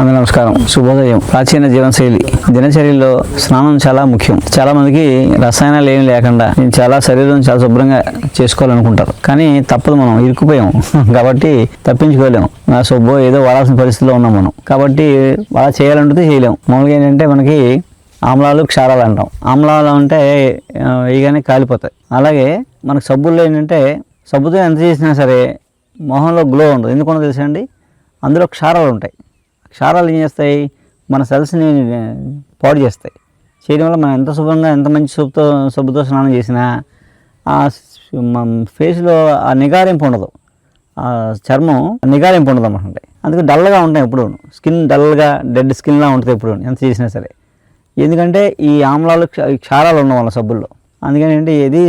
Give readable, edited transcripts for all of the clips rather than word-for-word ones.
అందరికీ నమస్కారం. శుభోదయం. ప్రాచీన జీవనశైలి దినచర్యలో స్నానం చాలా ముఖ్యం. చాలా మందికి రసాయనాలు ఏమి లేకుండా నేను చాలా శరీరం చాలా శుభ్రంగా చేసుకోవాలనుకుంటారు, కానీ తప్పదు, మనం ఇరుక్కుపోయాం కాబట్టి తప్పించుకోలేము. నా శుభ్రం ఏదో వాడాల్సిన పరిస్థితిలో ఉన్నాం మనం, కాబట్టి అలా చేయాలంటే చేయలేము. మామూలుగా ఏంటంటే మనకి ఆమ్లాలు క్షారాలు అంటాం. ఆమ్లాలు అంటే ఇగానే కాలిపోతాయి. అలాగే మనకు సబ్బుల్లో ఏంటంటే సబ్బుతో ఎంత చేసినా సరే మొహంలో గ్లో ఉండదు. ఎందుకో తెలుసా అండి, అందులో క్షారాలు ఉంటాయి. క్షారాలు ఏం చేస్తాయి, మన సెల్స్ని పాడు చేస్తాయి. చేయడం వల్ల మనం ఎంత శుభ్రంగా ఎంత మంచి సబ్బుతో స్నానం చేసినా ఆ ఫేస్లో ఆ నిగారింపు ఉండదు, ఆ చర్మం నిగారింపు ఉండదు అన్నమాట. అందుకే డల్గా ఉంటాయి ఎప్పుడు, స్కిన్ డల్గా డెడ్ స్కిన్లా ఉంటుంది ఎప్పుడు ఎంత చేసినా సరే. ఎందుకంటే ఈ ఆమ్లాలు క్షారాలు ఉండడం వల్ల సబ్బుల్లో. అందుకని ఏంటి ఇది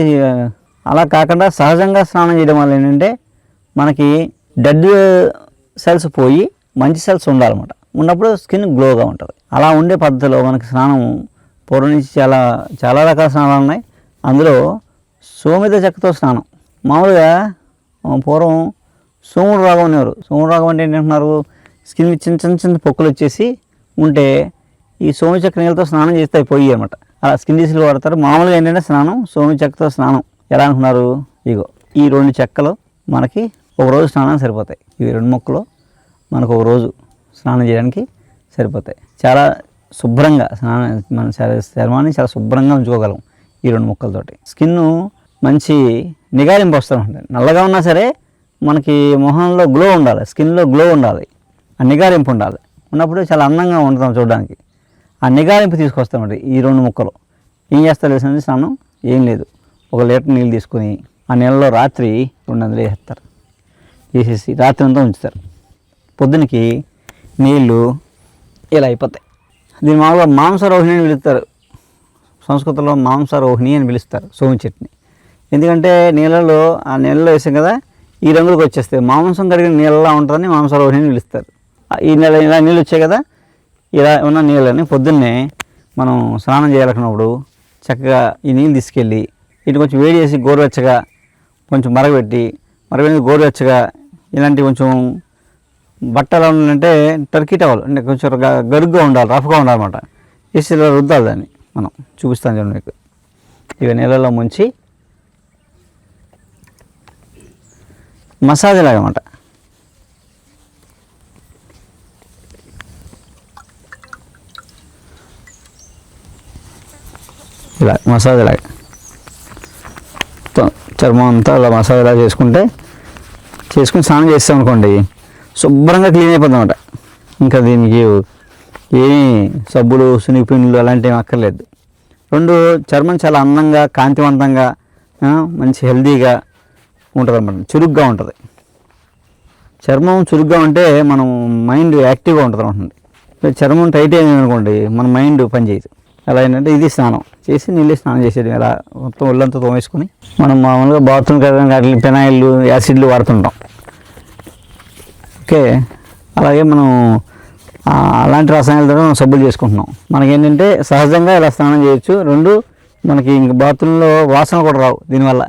అలా కాకుండా సహజంగా స్నానం చేయడం వల్ల ఏంటంటే మనకి డెడ్ సెల్స్ పోయి మంచి సెల్స్ ఉండాలన్నమాట. ఉన్నప్పుడు స్కిన్ గ్లోగా ఉంటుంది. అలా ఉండే పద్ధతిలో మనకి స్నానం పూర్వం నుంచి చాలా రకాల స్నానాలు ఉన్నాయి. అందులో సోమిత చెక్కతో స్నానం. మామూలుగా పూర్వం సోముడు రాగం అనేవారు. సోముడు రాగం అంటే ఏంటంటున్నారు, స్కిన్ చిన్న పొక్కులు వచ్చేసి ఉంటే ఈ సోమి చెక్క నీళ్ళతో స్నానం చేస్తే పోయి అనమాట. అలా స్కిన్ డిసీలు వాడతారు. మామూలుగా ఏంటంటే స్నానం సోమి చెక్కతో స్నానం ఎలా అనుకున్నారు, ఇగో ఈ 2 చెక్కలు మనకి ఒక రోజు స్నానం సరిపోతాయి. ఇవి 2 ముక్కలు మనకు ఒక రోజు స్నానం చేయడానికి సరిపోతాయి. చాలా శుభ్రంగా మన చర్మాన్ని చాలా శుభ్రంగా ఉంచుకోగలం ఈ 2 ముక్కలతోటి. స్కిన్ మంచి నిగారింపు వస్తుంది. నల్లగా ఉన్నా సరే మనకి మొహంలో గ్లో ఉండాలి, స్కిన్లో గ్లో ఉండాలి, ఆ నిగారింపు ఉండాలి. ఉన్నప్పుడు చాలా అందంగా ఉంటాం చూడడానికి. ఆ నిగారింపు తీసుకొస్తామండి ఈ 2 ముక్కలు. ఏం చేస్తారు తెలిసింది, స్నానం ఏం లేదు, 1 లీటర్ నీళ్ళు తీసుకుని ఆ నీళ్ళలో రాత్రి 200 వేసేస్తారు. వేసేసి రాత్రి అంతా ఉంచుతారు. పొద్దునకి నీళ్ళు ఇలా అయిపోతాయి. దీని మామూలుగా మాంసరోహిణి అని పిలుస్తారు. సంస్కృతంలో మాంసరోహిణి అని పిలుస్తారు సోమి చెట్టుని. ఎందుకంటే ఆ నీళ్ళలో వేసాం కదా, ఈ రంగులకు వచ్చేస్తాయి. మాంసం కడిగిన నీళ్ళలా ఉంటుందని మాంసరోహిణి అని పిలుస్తారు. ఇలా నీళ్ళు వచ్చాయి కదా, ఇలా ఉన్న నీళ్ళని పొద్దున్నే మనం స్నానం చేయాలనుకున్నప్పుడు చక్కగా ఈ నీళ్ళు తీసుకెళ్ళి ఇటు కొంచెం వేడి చేసి గోరువెచ్చగా కొంచెం మరగబెట్టి గోరువెచ్చగా ఇలాంటి కొంచెం బట్టలు ఉండాలంటే టర్కీ టవల్ అంటే కొంచెం గరుగ్గా ఉండాలి, రఫ్గా ఉండాలన్నమాట. వేసి ఇలా రుద్దాలి దాన్ని. మనం చూపిస్తాను చూడండి మీకు. ఇవి నీళ్ళలో ముంచి మసాజ్ లాగా అన్నమాట. ఇలా మసాజ్ లాగా చర్మం అంతా అలా మసాజ్ ఇలా చేసుకుని స్నానం చేస్తాం అనుకోండి, శుభ్రంగా క్లీన్ అయిపోతుంది అన్నమాట. ఇంకా దీనికి ఏమీ సబ్బులు సునిపిండ్లు అలాంటివి ఏమి అక్కర్లేదు. 2 చర్మం చాలా అందంగా కాంతివంతంగా మంచి హెల్దీగా ఉంటుంది అన్నమాట. చురుగ్గా ఉంటుంది చర్మం. చురుగ్గా ఉంటే మనం మైండ్ యాక్టివ్గా ఉంటుంది అన్నమాట. చర్మం టైట్ అయింది అనుకోండి, మన మైండ్ పనిచేయదు. ఎలా ఏంటంటే ఇది స్నానం చేసి నీళ్ళు స్నానం చేసేది. ఇలా మొత్తం ఒళ్ళంతా తోమేసుకుని మనం మామూలుగా బాత్రూమ్ కడగడానికి ఫెనాయిల్ యాసిడ్లు వాడుతుంటాం. ఓకే, అలాగే మనం అలాంటి రసాయనాలతో మనం సబ్బులు చేసుకుంటున్నాం. మనకేంటంటే సహజంగా ఇలా స్నానం చేయొచ్చు. 2 మనకి ఇంక బాత్రూంలో వాసన కూడా రావు దీనివల్ల.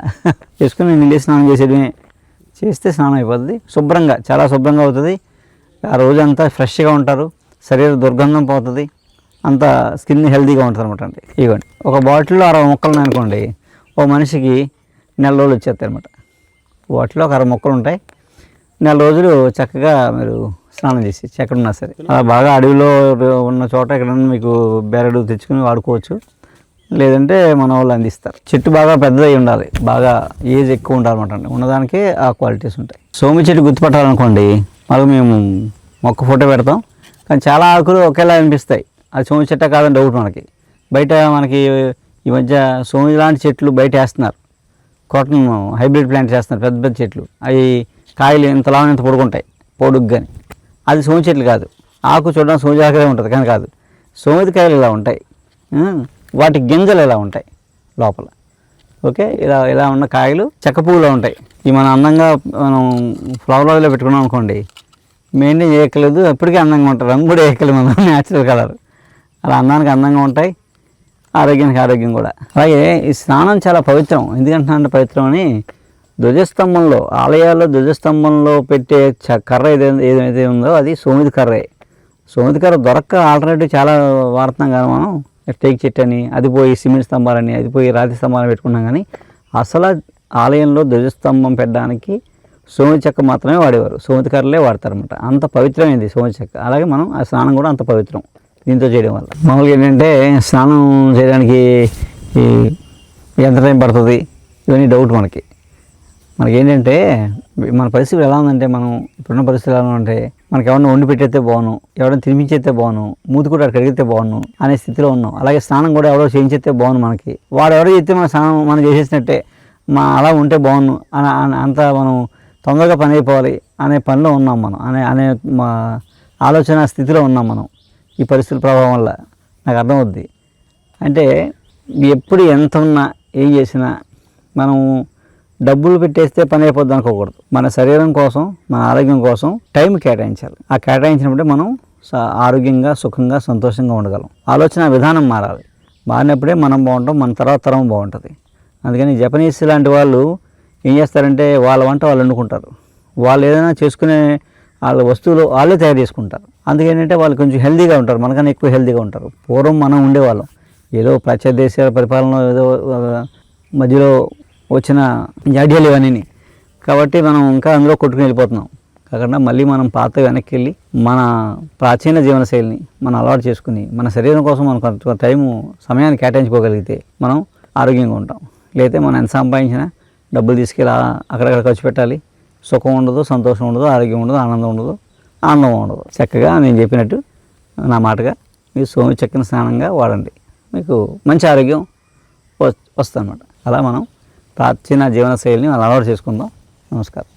చేసుకుని నీళ్ళు స్నానం చేస్తే స్నానం అయిపోతుంది. శుభ్రంగా చాలా శుభ్రంగా అవుతుంది. ఆ రోజంతా ఫ్రెష్గా ఉంటారు, శరీర దుర్గంధం పోతుంది, అంత స్కిన్ హెల్తీగా ఉంటుంది అనమాట. అండి ఇవ్వండి, ఒక బాటిల్లో 60 ముక్కలు అనుకోండి, ఓ మనిషికి 4 రోజులు వచ్చేస్తాయి అనమాట. బాటిల్లో ఒక 60 ముక్కలు ఉంటాయి. 4 రోజులు చక్కగా మీరు స్నానం చేసి ఎక్కడున్నా సరే. అలా బాగా అడవిలో ఉన్న చోట ఎక్కడన్నా మీకు బెరడు తెచ్చుకుని వాడుకోవచ్చు, లేదంటే మన వాళ్ళు అందిస్తారు. చెట్టు బాగా పెద్దదై ఉండాలి, బాగా ఏజ్ ఎక్కువ ఉండాలన్నమాట. అండి ఉన్నదానికే ఆ క్వాలిటీస్ ఉంటాయి. సోమి చెట్టు గుర్తుపట్టాలనుకోండి, మళ్ళీ మేము మొక్క ఫోటో పెడతాం, కానీ చాలా ఆకులు ఒకేలా అనిపిస్తాయి. అది సోమి చెట్ట కాదని డౌట్ మనకి. బయట మనకి ఈ మధ్య సోమి లాంటి చెట్లు బయట వేస్తున్నారు, కాటన్ హైబ్రిడ్ ప్లాంట్స్ వేస్తున్నారు, పెద్ద పెద్ద చెట్లు. అవి కాయలు ఇంతలా ఇంత పొడుగుంటాయి, పొడుగ్గాని. అది సోమి చెట్లు కాదు. ఆకు చూడడానికి సోమి ఆకులే ఉంటుంది, కానీ కాదు. సోమిది కాయలు ఇలా ఉంటాయి, వాటి గింజలు ఇలా ఉంటాయి లోపల. ఓకే, ఇలా ఉన్న కాయలు చెక్క పువ్వులో ఉంటాయి. ఇవి మనం అందంగా మనం ఫ్లవర్ ఆయిల్లో పెట్టుకున్నాం అనుకోండి, మెయింటైన్ చేయక్కర్లేదు, ఎప్పటికీ అందంగా ఉంటాయి. రంగు కూడా వేయక్కర్లేదు, మనం న్యాచురల్ కలర్. అలా అందానికి అందంగా ఉంటాయి, ఆరోగ్యానికి ఆరోగ్యం కూడా. అలాగే ఈ స్నానం చాలా పవిత్రం. ఎందుకంటే పవిత్రం అని ధ్వజస్తంభంలో, ఆలయాల్లో ధ్వజస్తంభంలో పెట్టే కర్ర ఏదైతే ఉందో అది సోమిది కర్రే. సోమతికార దొరక్క ఆల్టర్నేటివ్ చాలా వాడుతున్నాం కానీ మనం టేక్ చెట్టు అని, అది పోయి సిమెంట్ స్తంభాలని, అది పోయి రాతి స్తంభాలని పెట్టుకున్నాం. కానీ అసలు ఆలయంలో ధ్వజస్తంభం పెట్టడానికి సోమతి చెక్క మాత్రమే వాడేవారు, సోమతికారులే వాడతారన్నమాట. అంత పవిత్రమైంది సోమతి చెక్క. అలాగే మనం ఆ స్నానం కూడా అంత పవిత్రం దీంతో చేయడం వల్ల. మామూలుగా ఏంటంటే స్నానం చేయడానికి ఎంత టైం పడుతుంది ఇవన్నీ డౌట్ మనకేంటంటే మన పరిస్థితి ఎలా ఉందంటే, మనం ఇప్పుడున్న పరిస్థితి ఎలా ఉందంటే, మనకి ఎవరైనా వండి పెట్టేస్తే బాగును, ఎవరైనా తినిపించేస్తే బాగును, మూతి కూడా కడిగితే బాగును అనే స్థితిలో ఉన్నాం. అలాగే స్నానం కూడా ఎవరో చేయించేస్తే బాగును, మనకి వాడు ఎవరో చెప్తే మన స్నానం మనం చేసేసినట్టే, అలా ఉంటే బాగును అంత మనం తొందరగా పని అయిపోవాలి అనే పనిలో ఉన్నాం మనం, అనే మా ఆలోచన స్థితిలో ఉన్నాం మనం ఈ పరిస్థితుల ప్రభావం వల్ల. నాకు అర్థమవుద్ది. అంటే ఎప్పుడు ఎంత ఉన్నా ఏం చేసినా మనం డబ్బులు పెట్టేస్తే పని అయిపోద్ది అనుకోకూడదు. మన శరీరం కోసం, మన ఆరోగ్యం కోసం టైం కేటాయించాలి. ఆ కేటాయించినప్పుడే మనం ఆరోగ్యంగా, సుఖంగా, సంతోషంగా ఉండగలం. ఆలోచన విధానం మారాలి. మారినప్పుడే మనం బాగుంటాం, మన తర్వాత తరం బాగుంటుంది. అందుకని జపనీస్ లాంటి వాళ్ళు ఏం చేస్తారంటే వాళ్ళ వంట వాళ్ళు వండుకుంటారు. వాళ్ళు ఏదైనా చేసుకునే వాళ్ళ వస్తువులు వాళ్ళే తయారు చేసుకుంటారు. అందుకేంటంటే వాళ్ళు కొంచెం హెల్తీగా ఉంటారు, మనకన్నా ఎక్కువ హెల్తీగా ఉంటారు. పూర్వం మనం ఉండేవాళ్ళం ఏదో పాశ్చాత్య దేశాల పరిపాలన, ఏదో మధ్యలో వచ్చిన జాడ్యాలు ఇవన్నీ. కాబట్టి మనం ఇంకా అందులో కొట్టుకుని వెళ్ళిపోతున్నాం. కాకుండా మళ్ళీ మనం పాత వెనక్కి వెళ్ళి మన ప్రాచీన జీవనశైలిని మనం అలవాటు చేసుకుని మన శరీరం కోసం మనం కొంత సమయాన్ని కేటాయించుకోగలిగితే మనం ఆరోగ్యంగా ఉంటాం. లేకపోతే మనం ఎంత సంపాదించినా డబ్బులు తీసుకెళ్ళి అక్కడక్కడ ఖర్చు పెట్టాలి. సుఖం ఉండదు, సంతోషం ఉండదు, ఆరోగ్యం ఉండదు, ఆనందం ఉండదు, ఆనందం ఉండదు. చక్కగా నేను చెప్పినట్టు నా మాటగా మీరు సోమి చెక్కని స్నానంగా వాడండి, మీకు మంచి ఆరోగ్యం వస్తుంది అన్నమాట. అలా మనం ప్రాచీన జీవనశైలిని అలవాటు చేసుకుందాం. నమస్కారం.